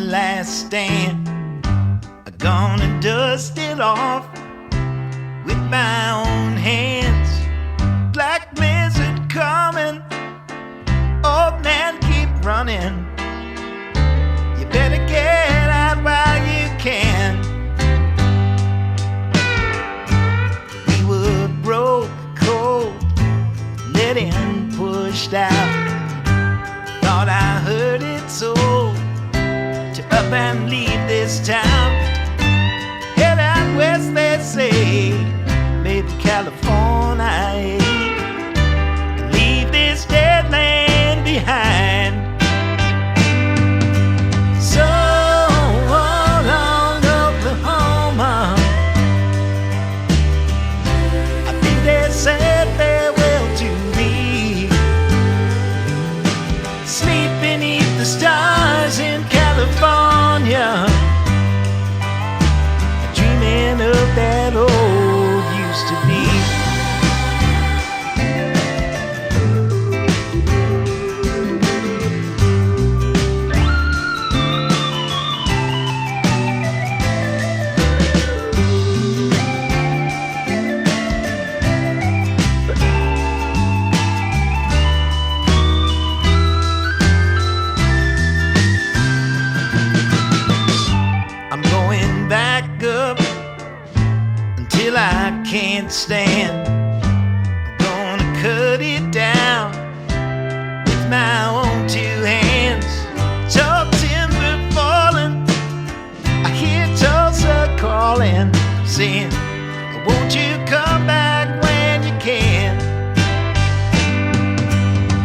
last stand. I'm gonna dust it off with my own hands. Black blizzard coming, old man, keep running. You better get out while you can. We were broke, cold, let in, pushed out. Thought I heard it so, to up and leave this town. Head out west, they say, maybe California, and leave this dead land behind. So long, Oklahoma, I think they said farewell to me. Sleep beneath the stars in California, dreaming of that old used to be. I'm going back up until I can't stand. I'm gonna cut it down with my own two hands. Tall timber falling, I hear Tulsa calling, saying, won't you come back when you can?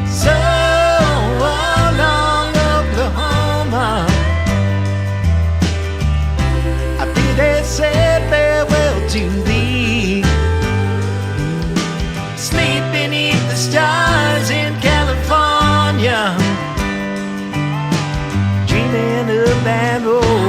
So long, Oklahoma, I think they said farewell to thee. Sleep beneath the stars in California, dreaming of that old